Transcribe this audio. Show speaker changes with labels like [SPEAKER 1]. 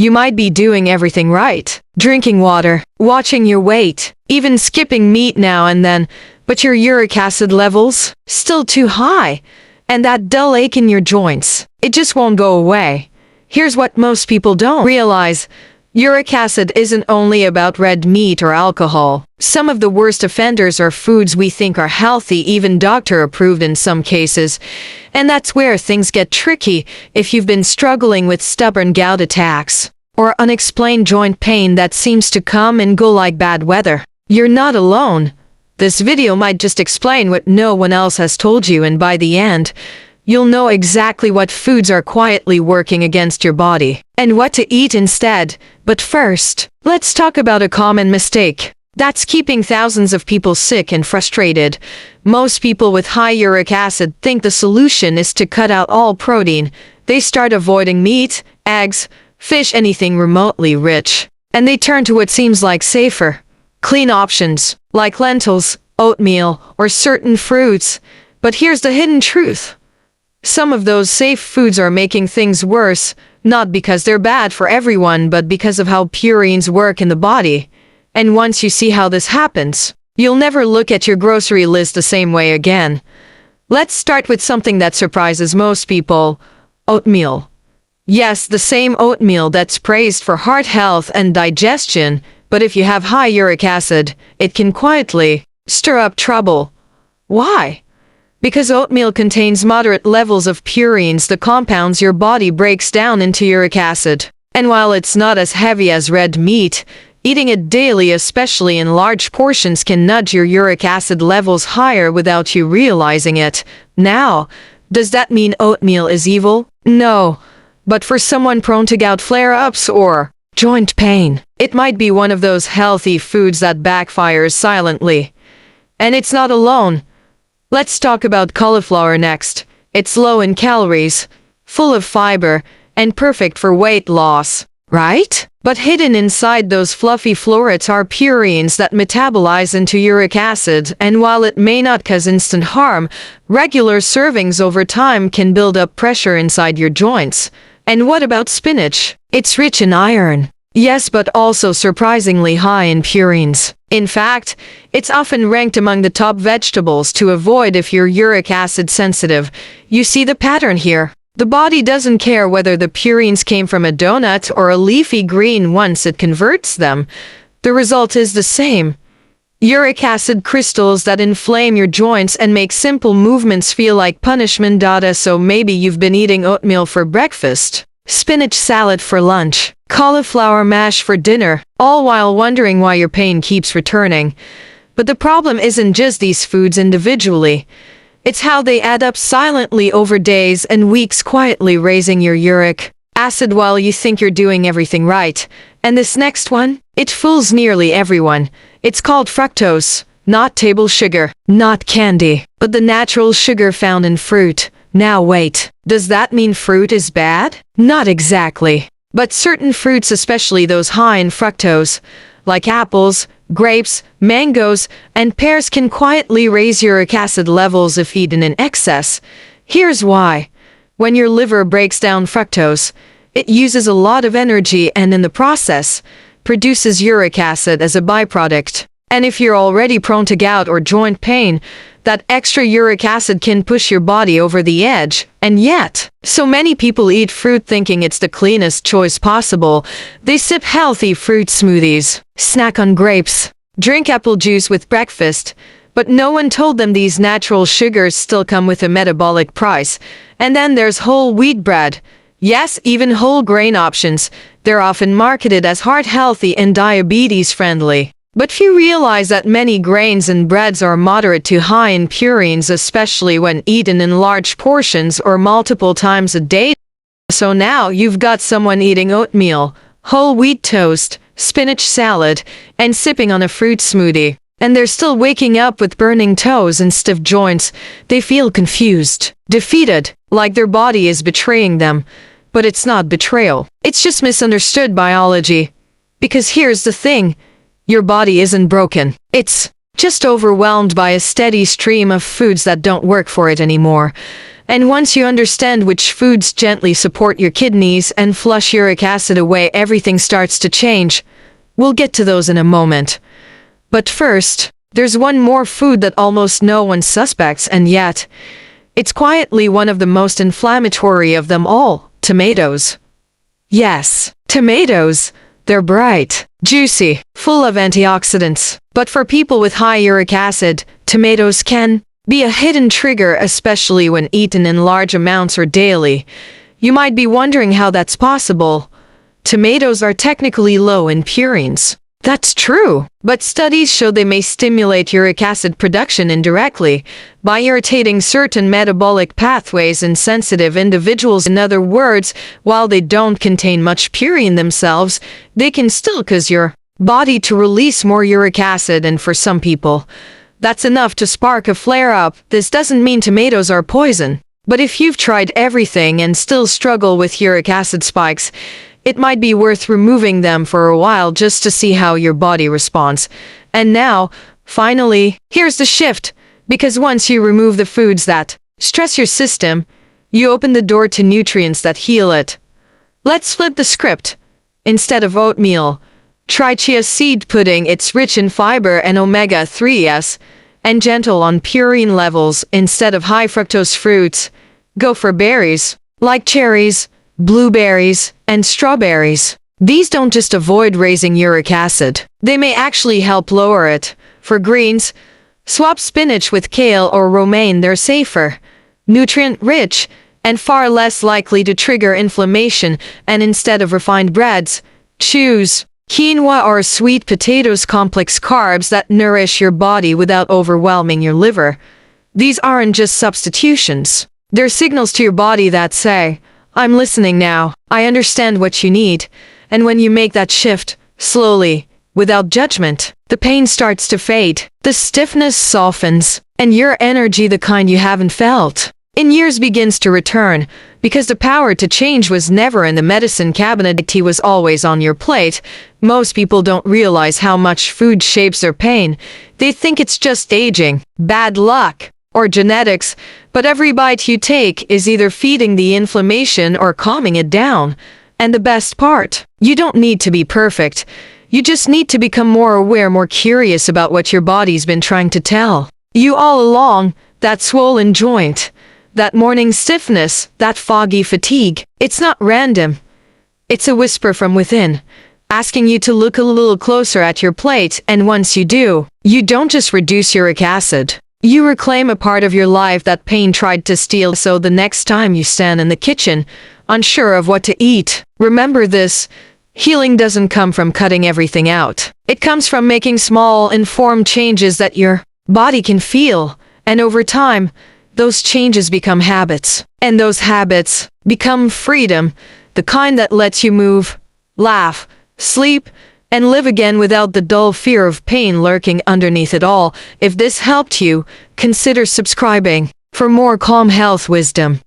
[SPEAKER 1] You might be doing everything right. Drinking water, watching your weight, even skipping meat now and then, but your uric acid levels still too high. And that dull ache in your joints, it just won't go away. Here's what most people don't realize. Uric acid isn't only about red meat or alcohol. Some of the worst offenders are foods we think are healthy, even doctor approved in some cases. And that's where things get tricky if you've been struggling with stubborn gout attacks or unexplained joint pain that seems to come and go like bad weather. You're not alone. This video might just explain what no one else has told you, and by the end, you'll know exactly what foods are quietly working against your body and what to eat instead. But first, let's talk about a common mistake that's keeping thousands of people sick and frustrated. Most people with high uric acid think the solution is to cut out all protein. They start avoiding meat, eggs, fish, anything remotely rich, and they turn to what seems like safer, clean options like lentils, oatmeal, or certain fruits. But here's the hidden truth. Some of those safe foods are making things worse, not because they're bad for everyone, but because of how purines work in the body. And once you see how this happens, you'll never look at your grocery list the same way again. Let's start with something that surprises most people: oatmeal. Yes, the same oatmeal that's praised for heart health and digestion, but if you have high uric acid, it can quietly stir up trouble. Why? Because oatmeal contains moderate levels of purines, the compounds your body breaks down into uric acid. And while it's not as heavy as red meat, eating it daily, especially in large portions, can nudge your uric acid levels higher without you realizing it. Now, does that mean oatmeal is evil? No. But for someone prone to gout flare-ups or joint pain, it might be one of those healthy foods that backfires silently. And it's not alone. Let's talk about cauliflower next. It's low in calories, full of fiber, and perfect for weight loss, right? But hidden inside those fluffy florets are purines that metabolize into uric acid, and while it may not cause instant harm, regular servings over time can build up pressure inside your joints. And what about spinach? It's rich in iron. Yes, but also surprisingly high in purines. In fact, it's often ranked among the top vegetables to avoid if you're uric acid sensitive. You see the pattern here. The body doesn't care whether the purines came from a donut or a leafy green once it converts them. The result is the same. Uric acid crystals that inflame your joints and make simple movements feel like punishment. So maybe you've been eating oatmeal for breakfast, spinach salad for lunch, cauliflower mash for dinner, all while wondering why your pain keeps returning. But the problem isn't just these foods individually. It's how they add up silently over days and weeks, quietly raising your uric acid while you think you're doing everything right. And this next one, it fools nearly everyone. It's called fructose, not table sugar, not candy, but the natural sugar found in fruit. Now wait, does that mean fruit is bad? Not exactly. But certain fruits, especially those high in fructose, like apples, grapes, mangoes, and pears, can quietly raise uric acid levels if eaten in excess. Here's why. When your liver breaks down fructose, it uses a lot of energy and in the process, produces uric acid as a byproduct. And if you're already prone to gout or joint pain, that extra uric acid can push your body over the edge. And yet, so many people eat fruit thinking it's the cleanest choice possible. They sip healthy fruit smoothies, snack on grapes, drink apple juice with breakfast, but no one told them these natural sugars still come with a metabolic price. And then there's whole wheat bread. Yes, even whole grain options. They're often marketed as heart healthy and diabetes friendly. But few realize that many grains and breads are moderate to high in purines, especially when eaten in large portions or multiple times a day. So now you've got someone eating oatmeal, whole wheat toast, spinach salad, and sipping on a fruit smoothie. And they're still waking up with burning toes and stiff joints. They feel confused, defeated, like their body is betraying them. But it's not betrayal. It's just misunderstood biology. Because here's the thing. Your body isn't broken. It's just overwhelmed by a steady stream of foods that don't work for it anymore. And once you understand which foods gently support your kidneys and flush uric acid away, everything starts to change. We'll get to those in a moment. But first, there's one more food that almost no one suspects, and yet, it's quietly one of the most inflammatory of them all: tomatoes. Yes, tomatoes. They're bright, juicy, full of antioxidants. But for people with high uric acid, tomatoes can be a hidden trigger, especially when eaten in large amounts or daily. You might be wondering how that's possible. Tomatoes are technically low in purines. That's true, but studies show they may stimulate uric acid production indirectly by irritating certain metabolic pathways in sensitive individuals. In other words, while they don't contain much purine themselves, they can still cause your body to release more uric acid, and for some people, that's enough to spark a flare-up. This doesn't mean tomatoes are poison, but if you've tried everything and still struggle with uric acid spikes, it might be worth removing them for a while just to see how your body responds. And now, finally, here's the shift. Because once you remove the foods that stress your system, you open the door to nutrients that heal it. Let's flip the script. Instead of oatmeal, try chia seed pudding. It's rich in fiber and omega-3s, and gentle on purine levels. Instead of high fructose fruits, go for berries, like cherries, blueberries, and strawberries. These don't just avoid raising uric acid, they may actually help lower it. For greens, swap spinach with kale or romaine. They're safer, nutrient-rich, and far less likely to trigger inflammation. And instead of refined breads, choose quinoa or sweet potatoes, complex carbs that nourish your body without overwhelming your liver. These aren't just substitutions. They're signals to your body that say, "I'm listening now, I understand what you need." And when you make that shift, slowly, without judgment, the pain starts to fade, the stiffness softens, and your energy, the kind you haven't felt in years, begins to return. Because the power to change was never in the medicine cabinet, it was always on your plate. Most people don't realize how much food shapes their pain. They think it's just aging, bad luck, or genetics, but every bite you take is either feeding the inflammation or calming it down. And the best part, you don't need to be perfect. You just need to become more aware, more curious about what your body's been trying to tell you all along. That swollen joint, that morning stiffness, that foggy fatigue, it's not random. It's a whisper from within, asking you to look a little closer at your plate. And once you do, you don't just reduce uric acid. You reclaim a part of your life that pain tried to steal. So the next time you stand in the kitchen, unsure of what to eat, remember this: healing doesn't come from cutting everything out. It comes from making small, informed changes that your body can feel. And over time, those changes become habits. And those habits become freedom, the kind that lets you move, laugh, sleep, and live again without the dull fear of pain lurking underneath it all. If this helped you, consider subscribing for more calm health wisdom.